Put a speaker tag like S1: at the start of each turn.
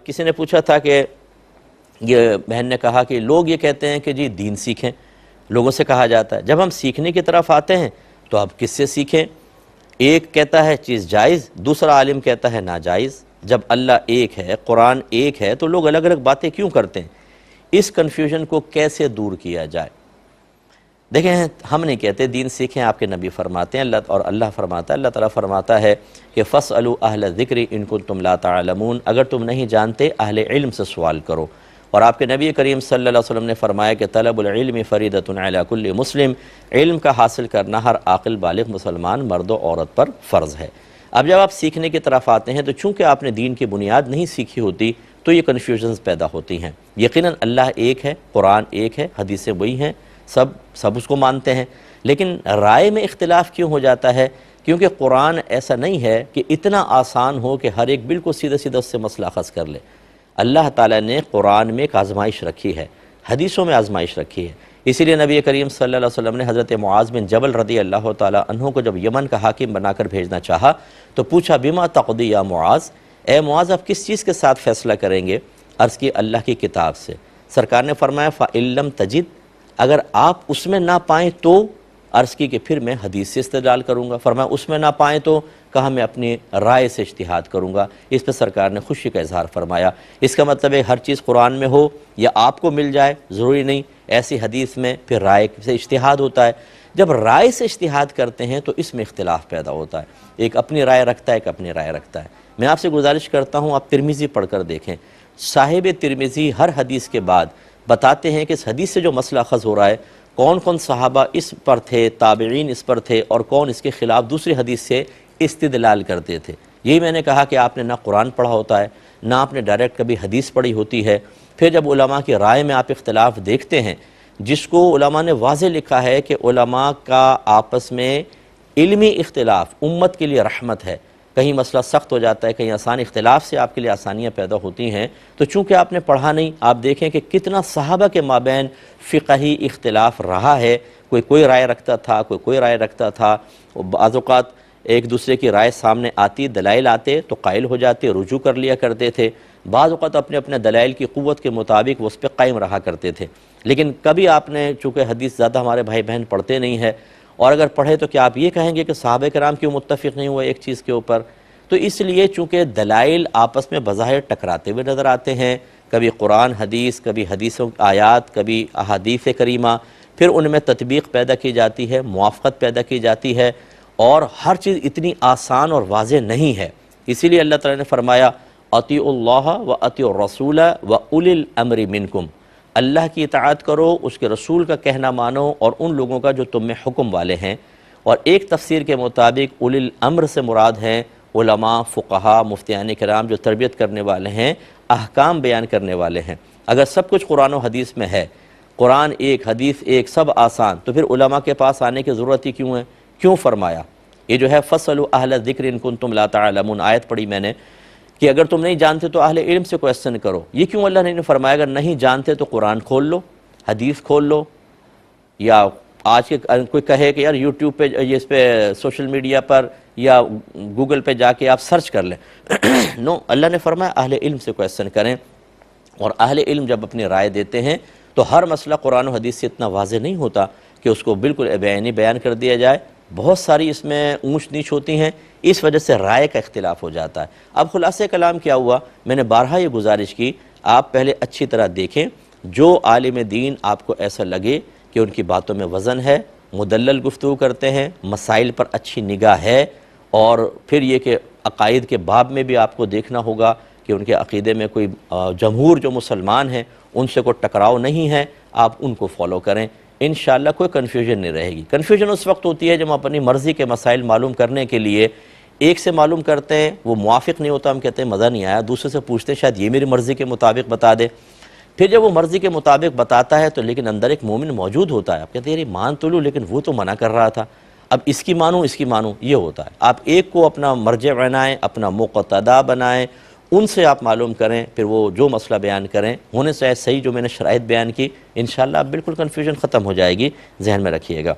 S1: کسی نے پوچھا تھا کہ یہ بہن نے کہا کہ لوگ یہ کہتے ہیں کہ جی دین سیکھیں، لوگوں سے کہا جاتا ہے، جب ہم سیکھنے کی طرف آتے ہیں تو اب کس سے سیکھیں؟ ایک کہتا ہے چیز جائز، دوسرا عالم کہتا ہے ناجائز۔ جب اللہ ایک ہے، قرآن ایک ہے، تو لوگ الگ الگ باتیں کیوں کرتے ہیں؟ اس کنفیوژن کو کیسے دور کیا جائے؟ دیکھیں، ہم نہیں کہتے دین سیکھیں، آپ کے نبی فرماتے ہیں اور اللہ فرماتا ہے، اللہ تعالیٰ فرماتا ہے کہ فَاسْأَلُوا أَهْلَ الذِّكْرِ إِن كُنتُمْ لَا تَعْلَمُونَ، اگر تم نہیں جانتے اہل علم سے سوال کرو۔ اور آپ کے نبی کریم صلی اللہ علیہ وسلم نے فرمایا کہ طلب العلم فریضۃ علی کل مسلم، علم کا حاصل کرنا ہر عاقل بالغ مسلمان مرد و عورت پر فرض ہے۔ اب جب آپ سیکھنے کی طرف آتے ہیں تو چونکہ آپ نے دین کی بنیاد نہیں سیکھی ہوتی تو یہ کنفیوژنز پیدا ہوتی ہیں۔ یقیناً اللہ ایک ہے، قرآن ایک ہے، حدیثیں وہی ہیں، سب اس کو مانتے ہیں، لیکن رائے میں اختلاف کیوں ہو جاتا ہے؟ کیونکہ قرآن ایسا نہیں ہے کہ اتنا آسان ہو کہ ہر ایک بالکل سیدھا سیدھا اس سے مسئلہ اخذ کر لے۔ اللہ تعالیٰ نے قرآن میں ایک آزمائش رکھی ہے، حدیثوں میں آزمائش رکھی ہے۔ اسی لیے نبی کریم صلی اللہ علیہ وسلم نے حضرت معاذ بن جبل رضی اللہ تعالیٰ عنہ کو جب یمن کا حاکم بنا کر بھیجنا چاہا تو پوچھا بما تقضی یا معاذ، اے معاذ آپ کس چیز کے ساتھ فیصلہ کریں گے؟ عرض کی اللہ کی کتاب سے۔ سرکار نے فرمایا فَإِن لَمْ تَجِدْ، اگر آپ اس میں نہ پائیں تو؟ عرض کی کہ پھر میں حدیث سے استدلال کروں گا۔ فرمایا اس میں نہ پائیں تو؟ کہا میں اپنی رائے سے اجتہاد کروں گا۔ اس پہ سرکار نے خوشی کا اظہار فرمایا۔ اس کا مطلب ہے ہر چیز قرآن میں ہو یا آپ کو مل جائے ضروری نہیں، ایسی حدیث میں پھر رائے سے اجتہاد ہوتا ہے۔ جب رائے سے اجتہاد کرتے ہیں تو اس میں اختلاف پیدا ہوتا ہے، ایک اپنی رائے رکھتا ہے، ایک اپنی رائے رکھتا ہے۔ میں آپ سے گزارش کرتا ہوں آپ ترمذی پڑھ کر دیکھیں، صاحب ترمذی ہر حدیث کے بعد بتاتے ہیں کہ اس حدیث سے جو مسئلہ اخذ ہو رہا ہے کون کون صحابہ اس پر تھے، تابعین اس پر تھے، اور کون اس کے خلاف دوسری حدیث سے استدلال کرتے تھے۔ یہی میں نے کہا کہ آپ نے نہ قرآن پڑھا ہوتا ہے، نہ آپ نے ڈائریکٹ کبھی حدیث پڑھی ہوتی ہے۔ پھر جب علماء کی رائے میں آپ اختلاف دیکھتے ہیں، جس کو علماء نے واضح لکھا ہے کہ علماء کا آپس میں علمی اختلاف امت کے لیے رحمت ہے، کہیں مسئلہ سخت ہو جاتا ہے، کہیں آسان، اختلاف سے آپ کے لیے آسانیاں پیدا ہوتی ہیں، تو چونکہ آپ نے پڑھا نہیں، آپ دیکھیں کہ کتنا صحابہ کے مابین فقہی اختلاف رہا ہے، کوئی رائے رکھتا تھا، کوئی رائے رکھتا تھا۔ بعض اوقات ایک دوسرے کی رائے سامنے آتی، دلائل آتے تو قائل ہو جاتے، رجوع کر لیا کرتے تھے، بعض اوقات اپنے اپنے دلائل کی قوت کے مطابق وہ اس پہ قائم رہا کرتے تھے۔ لیکن کبھی آپ نے، چونکہ حدیث زیادہ ہمارے بھائی بہن پڑھتے نہیں ہیں، اور اگر پڑھے تو کیا آپ یہ کہیں گے کہ صحابہ کرام کیوں متفق نہیں ہوئے ایک چیز کے اوپر؟ تو اس لیے چونکہ دلائل آپس میں بظاہر ٹکراتے ہوئے نظر آتے ہیں، کبھی قرآن حدیث، کبھی حدیثوں آیات، کبھی احادیث کریمہ، پھر ان میں تطبیق پیدا کی جاتی ہے، موافقت پیدا کی جاتی ہے، اور ہر چیز اتنی آسان اور واضح نہیں ہے۔ اسی لیے اللہ تعالیٰ نے فرمایا اطیعوا اللہ و اطیعوا الرسول و اولی الامر منکم، اللہ کی اطاعت کرو، اس کے رسول کا کہنا مانو، اور ان لوگوں کا جو تم میں حکم والے ہیں۔ اور ایک تفسیر کے مطابق اولی الامر سے مراد ہیں علماء، فقہاء، مفتیان کرام جو تربیت کرنے والے ہیں، احکام بیان کرنے والے ہیں۔ اگر سب کچھ قرآن و حدیث میں ہے، قرآن ایک، حدیث ایک، سب آسان، تو پھر علماء کے پاس آنے کی ضرورت ہی کیوں ہے؟ کیوں فرمایا؟ یہ جو ہے فَاسْأَلُوا أَهْلَ الذِّكْرِ إِن كُنتُمْ لَا تَعْلَمُونَ آیت پڑھی میں نے کہ اگر تم نہیں جانتے تو اہل علم سے کویسچن کرو۔ یہ کیوں اللہ نے فرمایا؟ اگر نہیں جانتے تو قرآن کھول لو، حدیث کھول لو، یا آج کے کوئی کہے کہ یار یوٹیوب پہ، اس پہ سوشل میڈیا پر یا گوگل پہ جا کے آپ سرچ کر لیں۔ نو، اللہ نے فرمایا اہل علم سے کویسچن کریں، اور اہل علم جب اپنی رائے دیتے ہیں تو ہر مسئلہ قرآن و حدیث سے اتنا واضح نہیں ہوتا کہ اس کو بالکل بیانی بیان کر دیا جائے، بہت ساری اس میں اونچ نیچ ہوتی ہیں، اس وجہ سے رائے کا اختلاف ہو جاتا ہے۔ اب خلاصہ کلام کیا ہوا؟ میں نے بارہا یہ گزارش کی، آپ پہلے اچھی طرح دیکھیں، جو عالم دین آپ کو ایسا لگے کہ ان کی باتوں میں وزن ہے، مدلل گفتگو کرتے ہیں، مسائل پر اچھی نگاہ ہے، اور پھر یہ کہ عقائد کے باب میں بھی آپ کو دیکھنا ہوگا کہ ان کے عقیدے میں کوئی جمہور جو مسلمان ہیں ان سے کوئی ٹکراؤ نہیں ہے، آپ ان کو فالو کریں، انشاءاللہ کوئی کنفیوژن نہیں رہے گی۔ کنفیوژن اس وقت ہوتی ہے جب ہم اپنی مرضی کے مسائل معلوم کرنے کے لیے ایک سے معلوم کرتے ہیں، وہ موافق نہیں ہوتا، ہم کہتے ہیں مزہ نہیں آیا، دوسرے سے پوچھتے ہیں شاید یہ میری مرضی کے مطابق بتا دے، پھر جب وہ مرضی کے مطابق بتاتا ہے تو لیکن اندر ایک مومن موجود ہوتا ہے، آپ کہتے ہیں یہ مان تو لوں لیکن وہ تو منع کر رہا تھا، اب اس کی مانوں، یہ ہوتا ہے۔ آپ ایک کو اپنا مرجع بنائیں، اپنا مقتدا بنائیں، ان سے آپ معلوم کریں، پھر وہ جو مسئلہ بیان کریں ہونے سے صحیح جو میں نے شرائط بیان کی، انشاءاللہ اب بالکل کنفیوژن ختم ہو جائے گی، ذہن میں رکھیے گا۔